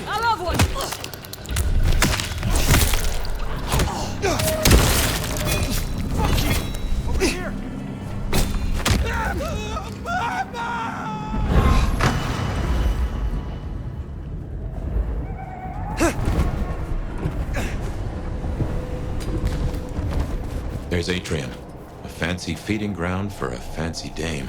I love one! Fuck you! Over here! There's Atrium. A fancy feeding ground for a fancy dame.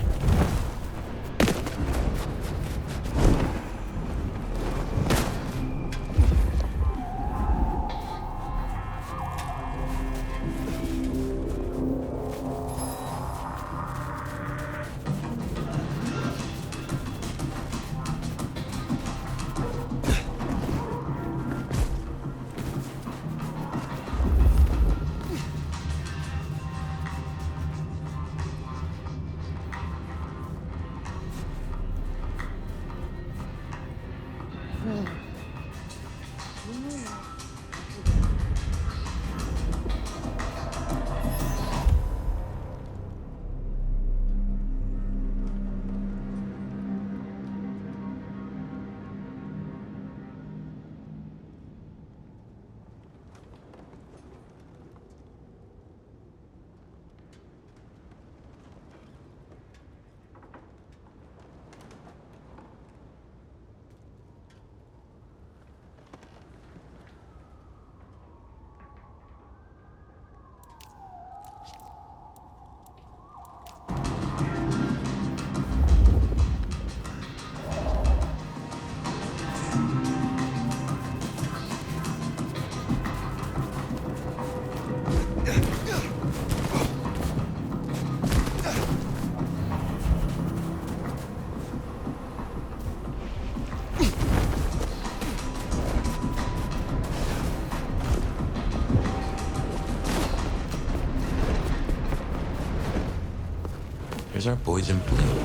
There's our boys in blue.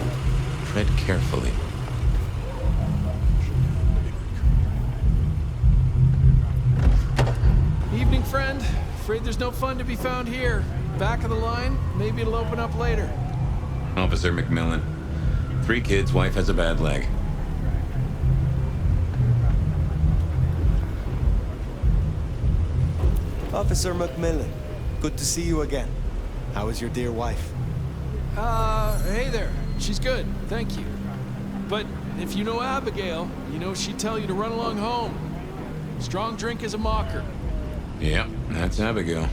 Tread carefully. Evening, friend. Afraid there's no fun to be found here. Back of the line, maybe it'll open up later. Officer McMillan. 3 kids, wife has a bad leg. Officer McMillan, good to see you again. How is your dear wife? Hey there. She's good, thank you. But if you know Abigail, you know she'd tell you to run along home. Strong drink is a mocker. Yep, that's Abigail.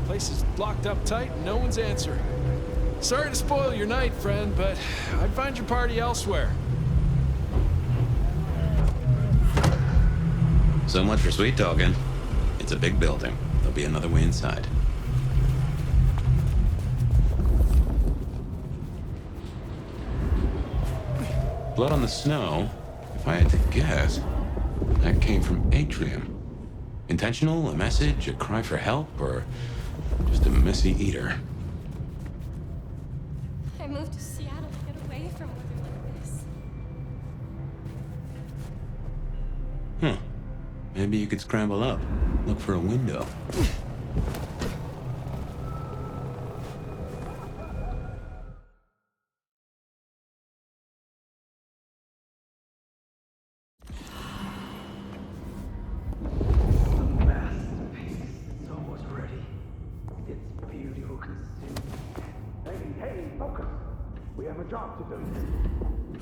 Place is blocked up tight and no one's answering. Sorry to spoil your night, friend, but I'd find your party elsewhere. So much for sweet talking. It's a big building. There'll be another way inside. Blood on the snow, if I had to guess, that came from Atrium. Intentional, a message, a cry for help, or just a messy eater? I moved to Seattle to get away from living like this. Huh. Maybe you could scramble up, look for a window.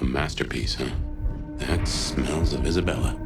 A masterpiece, huh? That smells of Ysabella.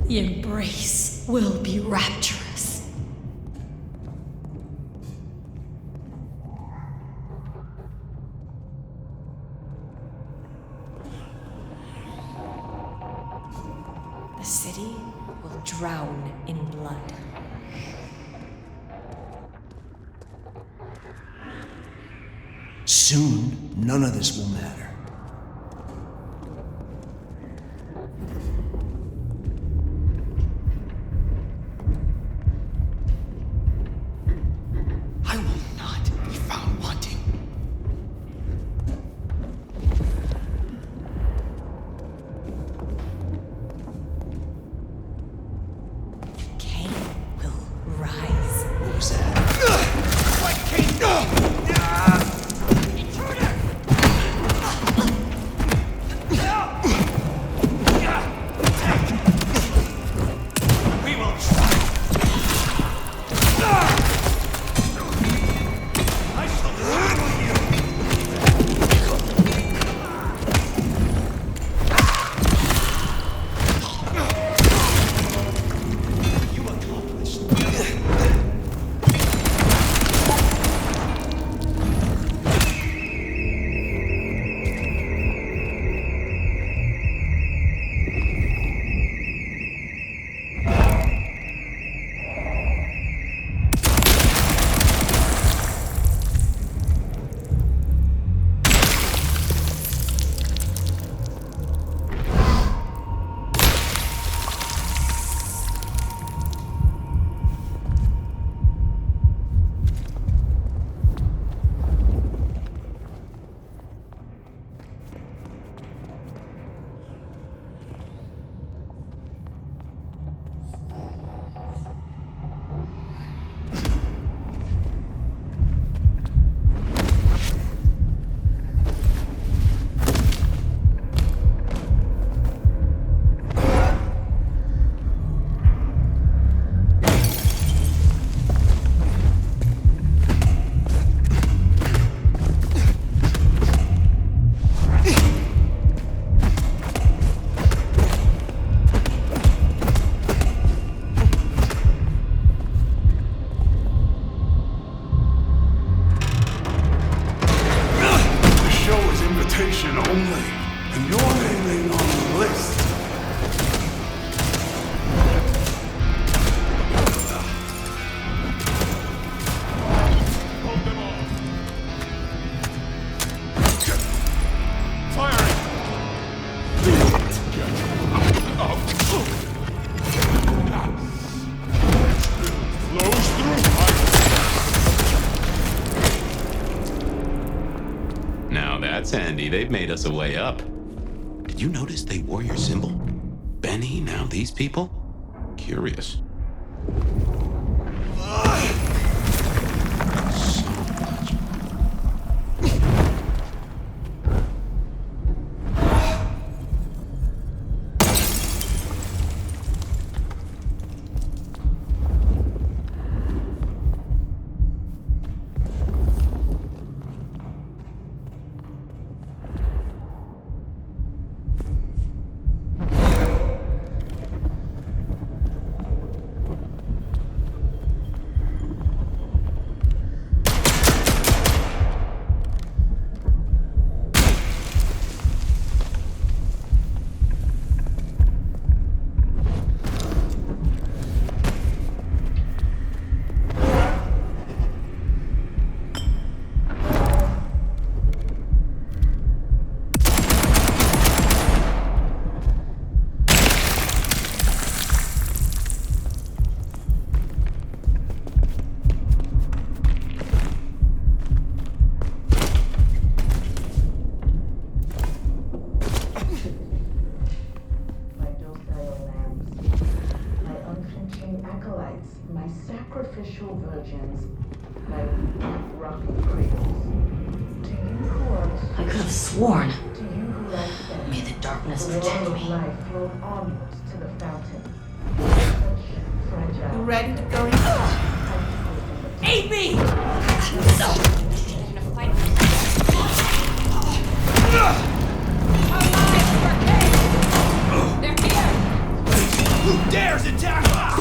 The embrace will be rapturous. The city will drown in blood. Soon, none of this will matter. I will not be found wanting. Cain will rise. What was that? What came? We will try. I shall handle you. You accomplished. Only, and your name ain't on the list. Hold them all. Firing! Flows through. Now that's handy. They've made us a way up. Did you notice they wore your symbol? Benny, now these people? Curious. My sacrificial virgins, my rocky cradles. To you who are I could have sworn. to you who lack sense, May the darkness the protect water of me. life flowed onwards to the fountain. Such fragile. You ready to go? Aid me! You're gonna fight for They're here! Who dares attack us?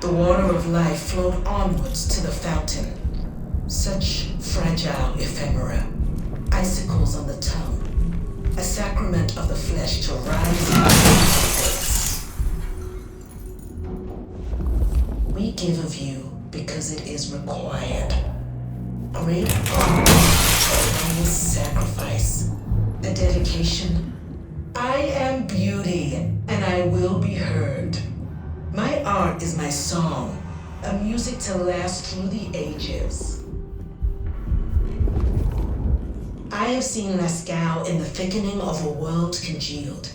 The water of life flowed onwards to the fountain. Such fragile ephemera, icicles on the tongue, a sacrament of the flesh to rise in face. We give of you because it is required. Great honor, sacrifice, a dedication. I am beauty, and I will be heard. My art is my song, a music to last through the ages. I have seen Masquerade in the thickening of a world congealed.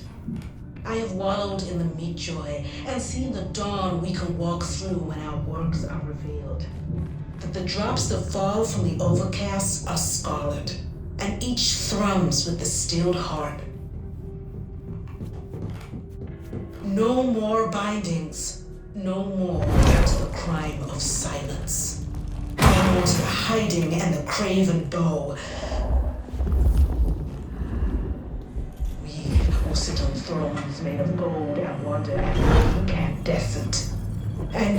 I have wallowed in the meat joy and seen the dawn we can walk through when our works are revealed. That the drops that fall from the overcast are scarlet, and each thrums with the stilled heart. No more bindings, no more to the crime of silence. No more to the hiding and the craven bow. We will sit on thrones made of gold and wonder incandescent. And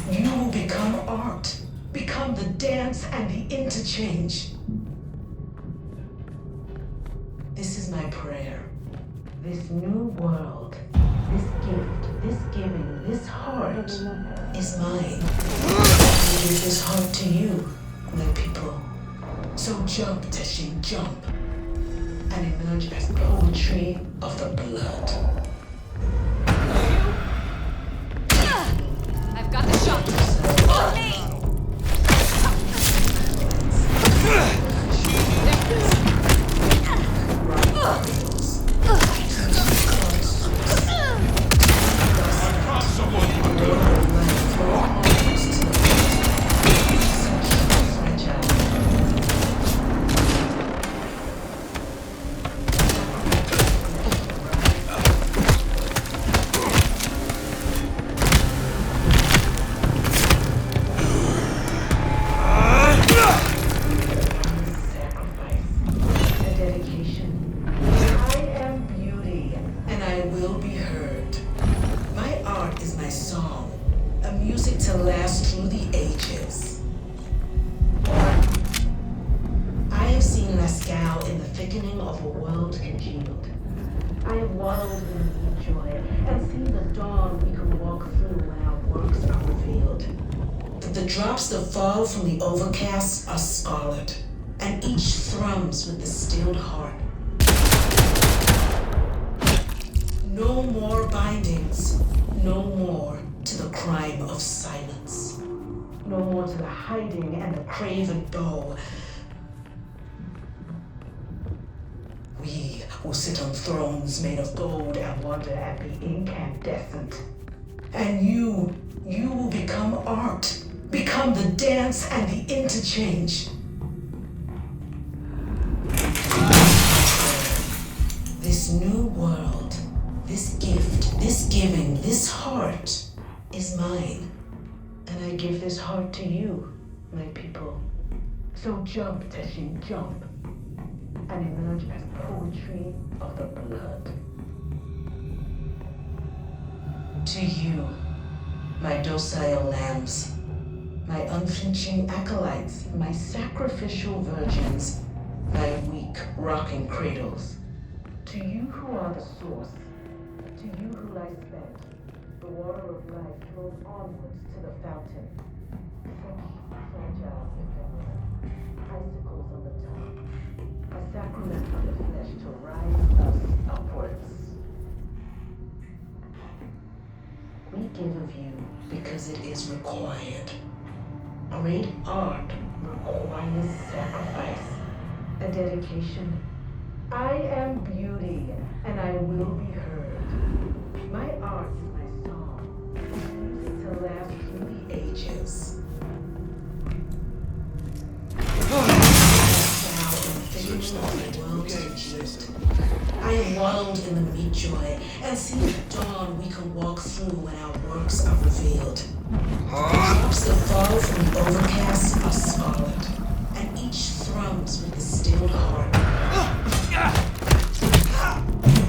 you will become art, become the dance and the interchange. This is my prayer. This new world, this gift, this giving, this heart is mine. I give this heart to you, my people. So jump, Teshin, jump, and emerge as poetry of the blood. I've got the shot. On me! Fall from the overcast are scarlet, and each thrums with the stilled heart. No more bindings, no more to the crime of silence, no more to the hiding and the craven bow. We will sit on thrones made of gold and wonder and be incandescent. And you will become art, become the dance and the interchange. This new world, this gift, this giving, this heart is mine. And I give this heart to you, my people. So jump, Teshin, jump, and emerge as poetry of the blood. To you, my docile lambs, my unflinching acolytes, my sacrificial virgins, my weak rocking cradles. To you who are the source, to you who lie spent, the water of life flows onwards to the fountain. Fresh, fragile, ephemeral, icicles on the tongue, a sacrament of the flesh to rise us upwards. We give of you because it is required. Great art requires sacrifice, a dedication. I am beauty, and I will be heard. My art is my song, music to last through the ages. I am waddled in the meat joy, and see the dawn we can walk through when our works are revealed. Drops that fall from the overcast are scarlet, and each thrums with the stilled heart.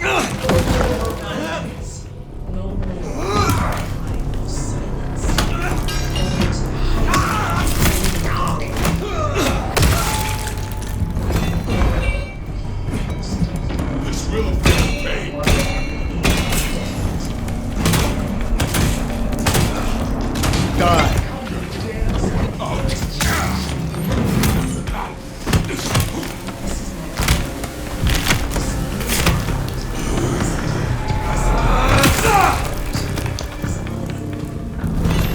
No more no silence. Only to the height This will bring pain. Die.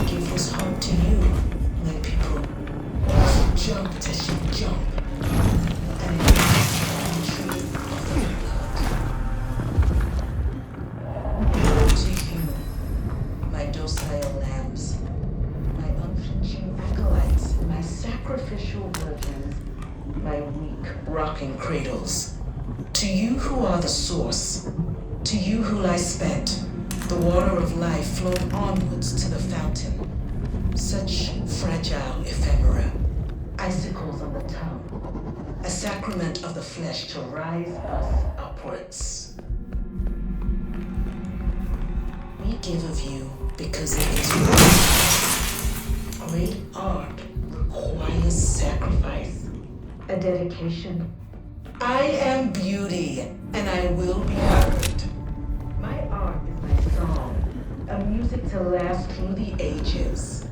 give this heart to you, my people. Jump, Teshin, jump. And it is the tree of the blood. To you, my docile lambs, my unflinching acolytes, my sacrificial virgins, my weak rocking cradles. To you who are the source, to you who lie spent, the water of life flowed onwards to the fountain. Such fragile ephemera, icicles on the tongue, a sacrament of the flesh to rise us upwards. We give of you because it is right. Great art requires sacrifice, a dedication. I am beauty, and I will be heard. My art is my song, a music to last through the ages.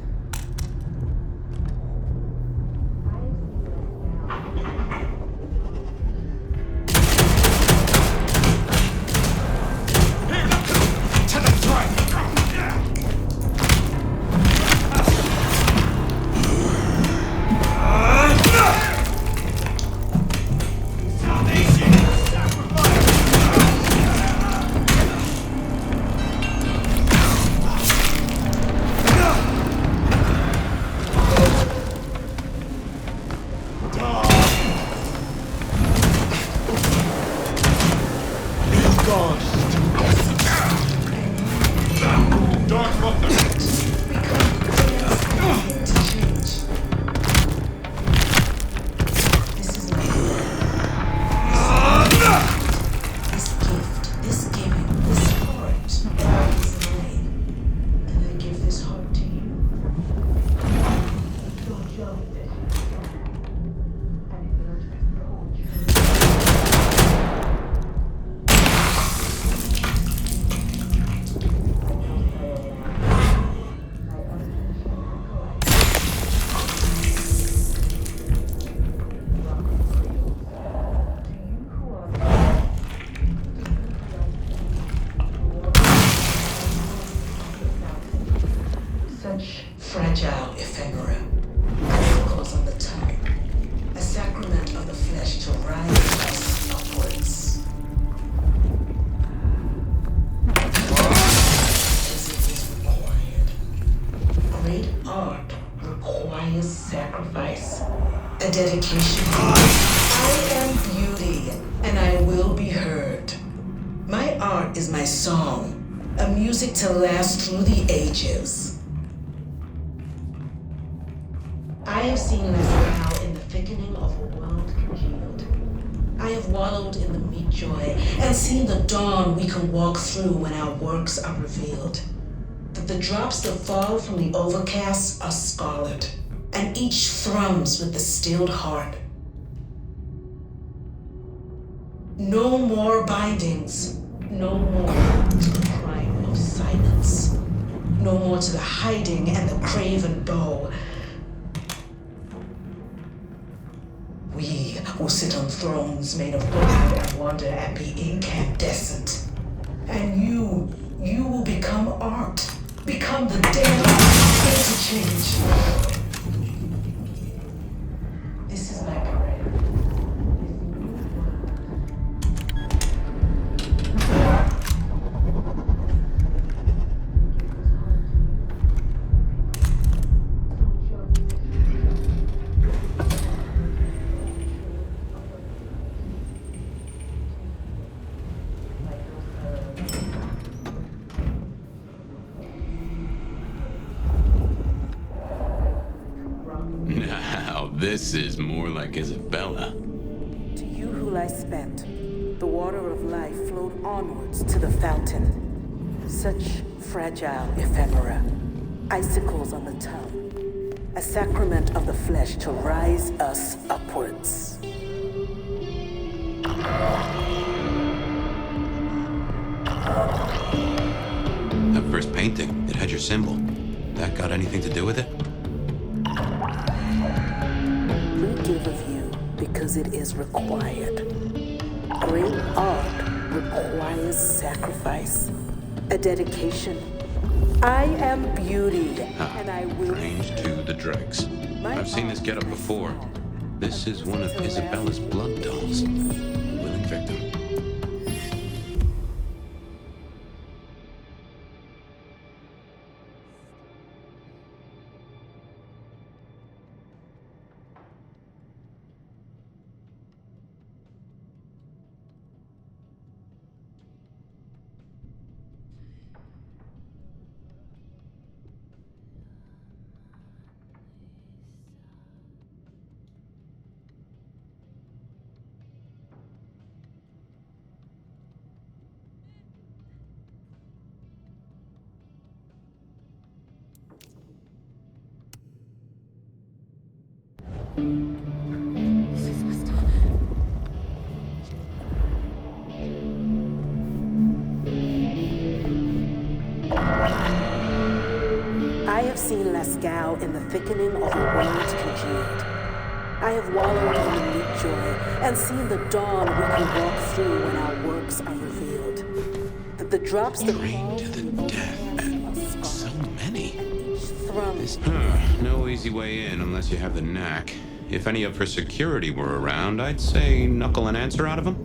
sacrifice, a dedication. I am beauty, and I will be heard. My art is my song, a music to last through the ages. I have seen Ysabella in the thickening of a world congealed. I have wallowed in the meat joy and seen the dawn we can walk through when our works are revealed. That the drops that fall from the overcast are scarlet, and each thrums with the stilled heart. No more bindings, no more to the crime of silence, no more to the hiding and the craven bow. We will sit on thrones made of gold and wander and be incandescent. And you will become art, become the damn interchange. This is my prayer. Now, this is more like Ysabella. To you who lie spent, the water of life flowed onwards to the fountain. Such fragile ephemera, icicles on the tongue, a sacrament of the flesh to rise us upwards. That first painting, it had your symbol. That got anything to do with it? We give of you because it is required. Great art requires sacrifice, a dedication. I am beauty, and I will. Range to the dregs. I've seen this getup before. This is one of Isabella's blood dolls. Willing victim. I have seen Masquerade in the thickening of a world congealed. I have wallowed in the meat joy and seen the dawn we can walk through when our works are revealed. That the drops that fall To the death, and so many. thrums. No easy way in unless you have the knack. If any of her security were around, I'd say knuckle an answer out of them.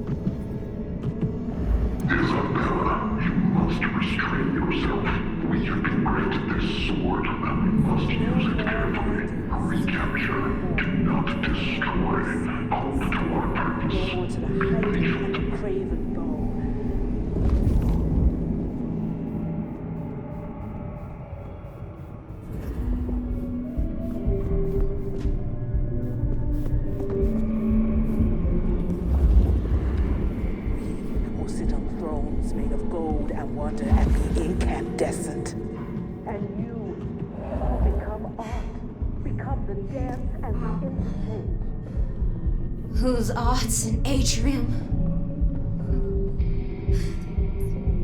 Ysabella, you must restrain yourself. We have been granted this sword, and we must use it carefully. Recapture. Do not destroy. Hold to our purpose. To the hiding and the craven bow. Will sit on thrones made of gold and wander and be incandescent. And you will become art, become the dance and the interchange. Whose art's in Atrium?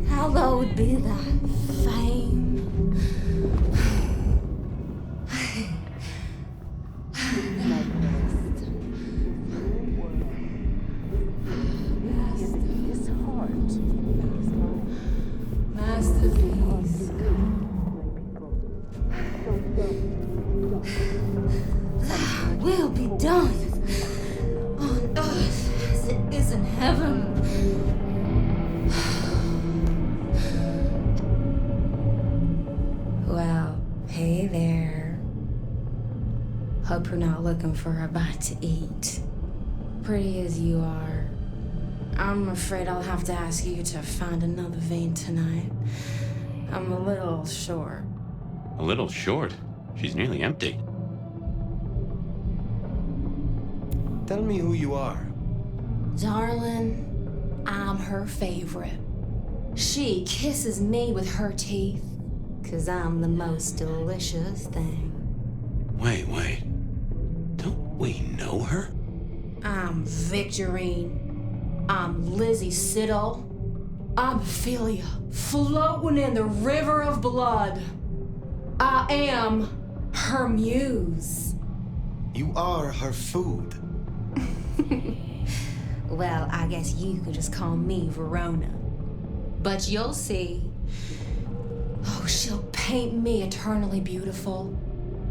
Hallowed be thy fame. His heart. Masterpiece. Will be done on earth as it is in heaven. Well, hey there. Hope hope you're not looking for a bite to eat. Pretty as you are, I'm afraid I'll have to ask you to find another vein tonight. I'm a little short. A little short? She's nearly empty. Tell me who you are. Darling, I'm her favorite. She kisses me with her teeth, 'cause I'm the most delicious thing. Wait. Don't we know her? I'm Victorine. I'm Lizzie Siddle. I'm Ophelia, floating in the river of blood. I am her muse. You are her food. Well, I guess you could just call me Verona. But you'll see. Oh, she'll paint me eternally beautiful.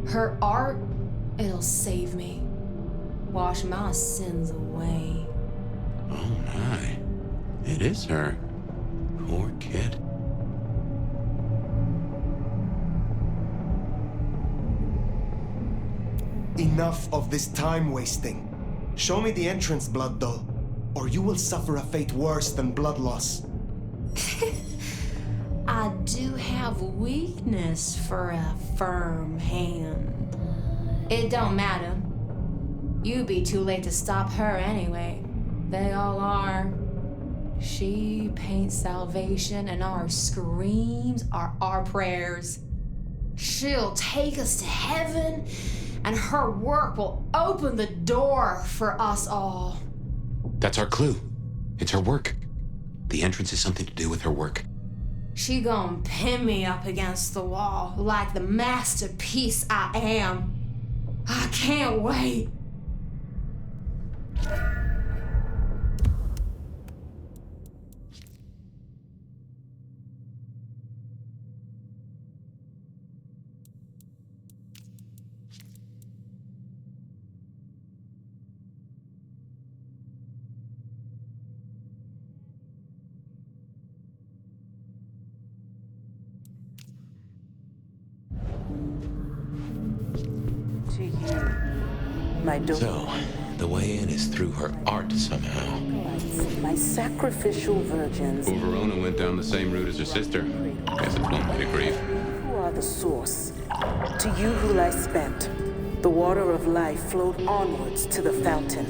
Her art, it'll save me. Wash my sins away. Oh my. It is her. Poor kid. Enough of this time wasting. Show me the entrance, Blood Doll, or you will suffer a fate worse than blood loss. I do have weakness for a firm hand. It don't matter. You'd be too late to stop her anyway. They all are. She paints salvation, and our screams are our prayers. She'll take us to heaven, and her work will open the door for us all. That's our clue. It's her work. The entrance is something to do with her work. She gon' pin me up against the wall like the masterpiece I am. I can't wait. To you, my daughter. So, the way in is through her art somehow. My sacrificial virgins. Poor Verona went down the same route as her sister. Guess it's one way to grieve. You are the source. To you who lie spent, the water of life flowed onwards to the fountain.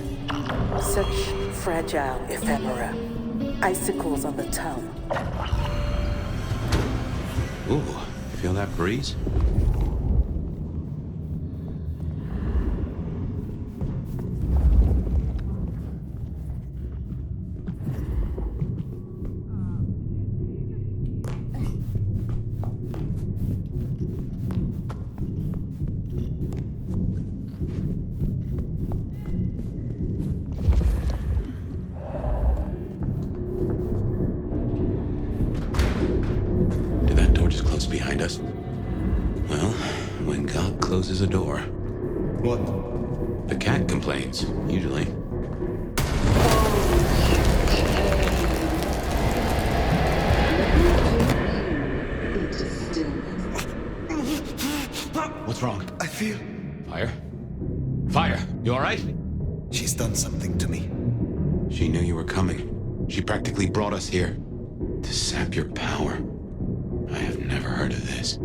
Such fragile ephemera, icicles on the tongue. Ooh, feel that breeze? Behind us? Well, when God closes a door... What? The cat complains, usually. What's wrong? I feel... Fire? Fire! You alright? She's done something to me. She knew you were coming. She practically brought us here. To sap your power. I have never heard of this.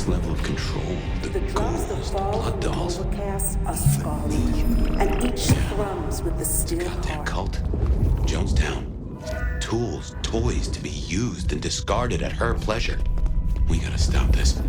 this level of control, the The drops that ghouls, fall blood from the dolls, overcast are scarlet, and each thrums with the steel goddamn heart. cult, Jonestown. Tools, toys to be used and discarded at her pleasure. We gotta stop this.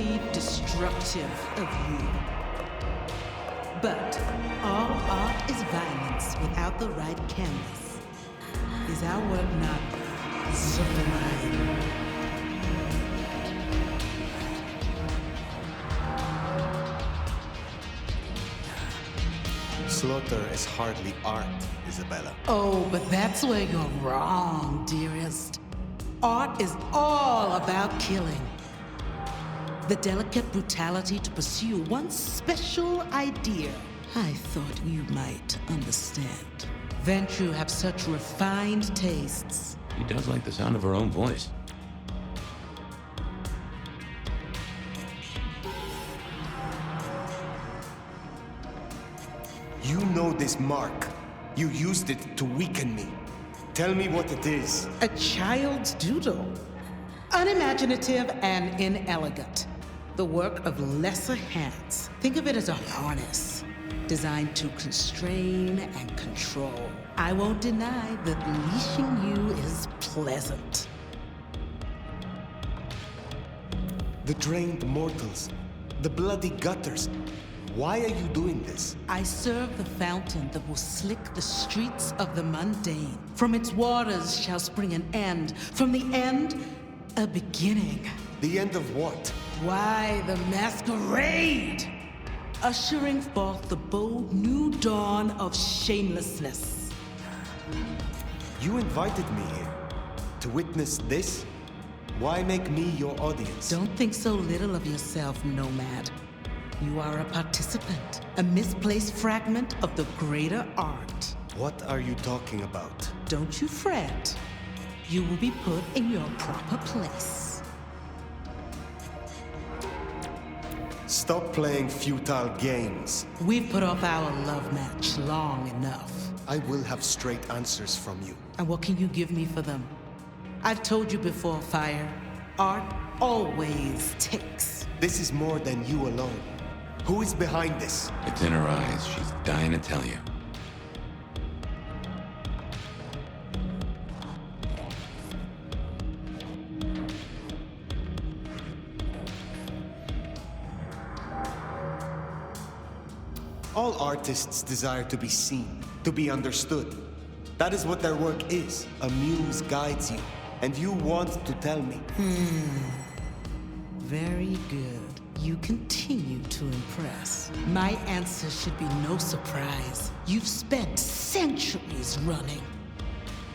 utterly destructive of you. But all art is violence without the right canvas. Is our work not sublime? Slaughter is hardly art, Ysabella. Oh, but that's where you're wrong, dearest. Art is all about killing. The delicate brutality to pursue one special idea. I thought you might understand. Ventrue have such refined tastes. He does like the sound of her own voice. You know this mark. You used it to weaken me. Tell me what it is. A child's doodle. Unimaginative and inelegant. The work of lesser hands. Think of it as a harness, designed to constrain and control. I won't deny that leashing you is pleasant. The drained mortals. The bloody gutters. Why are you doing this? I serve the fountain that will slick the streets of the mundane. From its waters shall spring an end. From the end, a beginning. The end of what? Why, the Masquerade! Ushering forth the bold new dawn of shamelessness. You invited me here to witness this? Why make me your audience? Don't think so little of yourself, Nomad. You are a participant, a misplaced fragment of the greater art. What are you talking about? Don't you fret. You will be put in your proper place. Stop playing futile games. We've put off our love match long enough. I will have straight answers from you. And what can you give me for them? I've told you before, Fire. Art always takes. This is more than you alone. Who is behind this? It's in her eyes. She's dying to tell you. All artists desire to be seen, to be understood. That is what their work is. A muse guides you, and you want to tell me. Very good. You continue to impress. My answer should be no surprise. You've spent centuries running.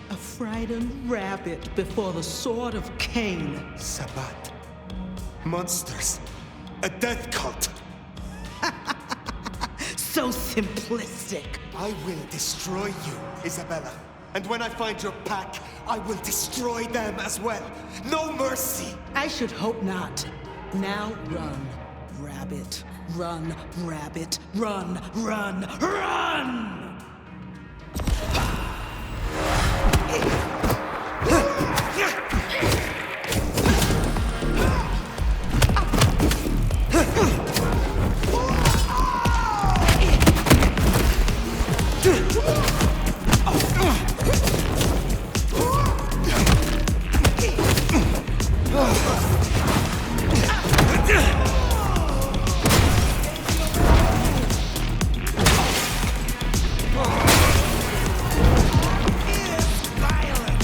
A frightened rabbit before the sword of Cain. Sabbat. Monsters. A death cult. So simplistic. I will destroy you, Ysabella. And when I find your pack, I will destroy them as well. No mercy! I should hope not. Now run, rabbit. Run, rabbit. Run, run, run! Violence!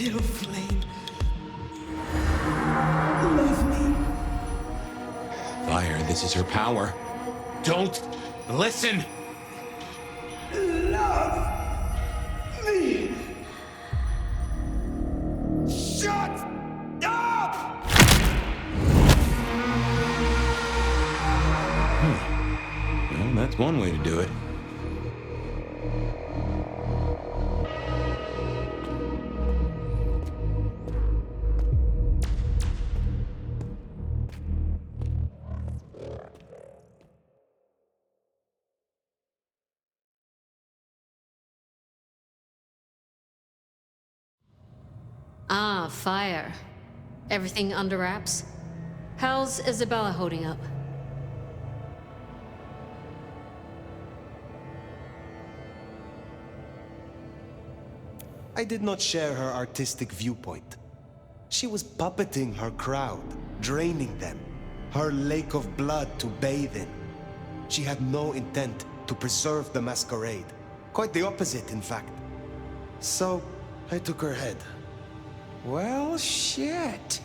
Little flame. Love me. Fire, this is her power. Don't listen! Love me. Shut up! Well, that's one way to do it. Ah, fire. Everything under wraps? How's Ysabella holding up? I did not share her artistic viewpoint. She was puppeting her crowd, draining them, her lake of blood to bathe in. She had no intent to preserve the Masquerade. Quite the opposite, in fact. So, I took her head. Well, shit.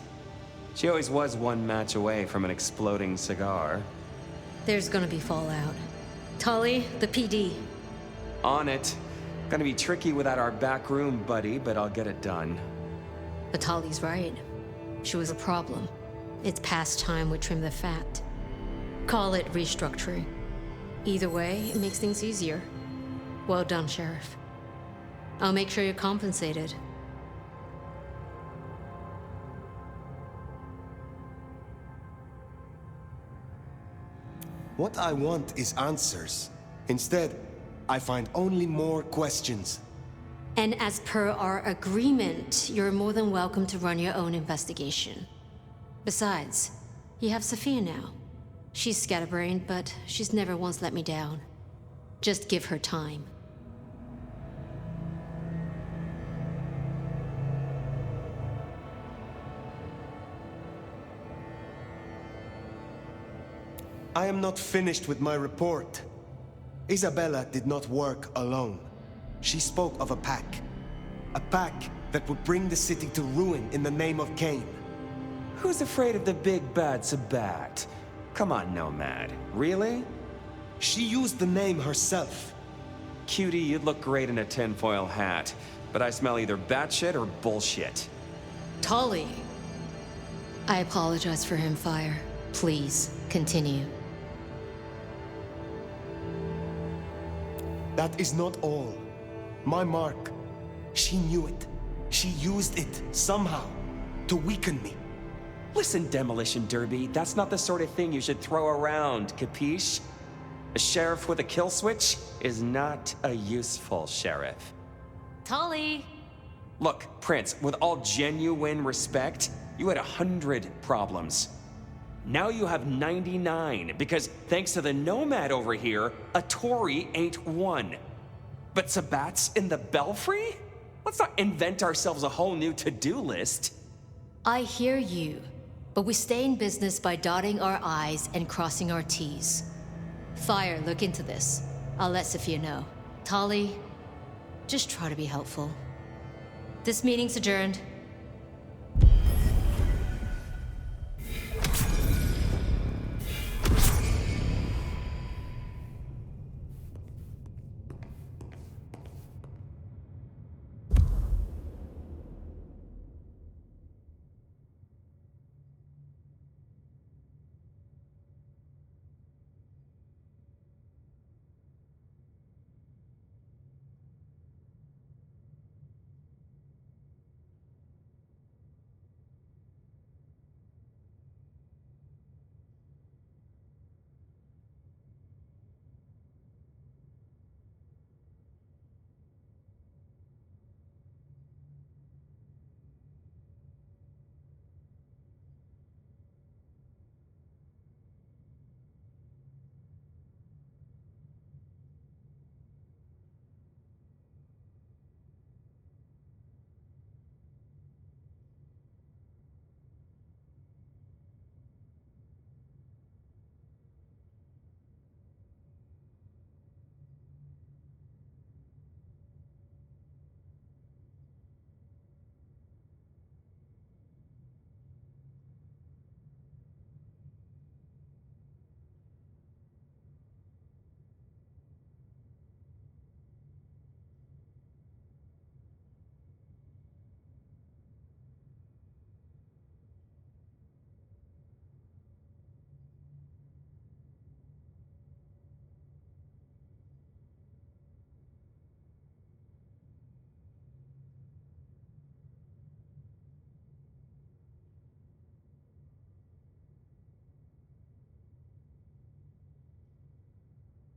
She always was one match away from an exploding cigar. There's gonna be fallout. Tully, the PD. On it. Gonna be tricky without our back room buddy, but I'll get it done. But Tully's right. She was a problem. It's past time we trim the fat. Call it restructuring. Either way, it makes things easier. Well done, Sheriff. I'll make sure you're compensated. What I want is answers. Instead, I find only more questions. And as per our agreement, you're more than welcome to run your own investigation. Besides, you have Sophia now. She's scatterbrained, but she's never once let me down. Just give her time. I am not finished with my report. Ysabella did not work alone. She spoke of a pack. A pack that would bring the city to ruin in the name of Cain. Who's afraid of the big bad Sabat? Come on, Nomad. Really? She used the name herself. Cutie, you'd look great in a tinfoil hat, but I smell either batshit or bullshit. Tully! I apologize for him, Fire. Please, continue. That is not all. My mark. She knew it. She used it, somehow, to weaken me. Listen, Demolition Derby, that's not the sort of thing you should throw around, capiche? A sheriff with a kill switch is not a useful sheriff. Tully! Look, Prince, with all genuine respect, you had 100 problems. Now you have 99, because thanks to the Nomad over here, a Tory ain't one. But Sabat's in the Belfry? Let's not invent ourselves a whole new to-do list. I hear you, but we stay in business by dotting our I's and crossing our T's. Fire, look into this. I'll let Sophia know. Tali, just try to be helpful. This meeting's adjourned.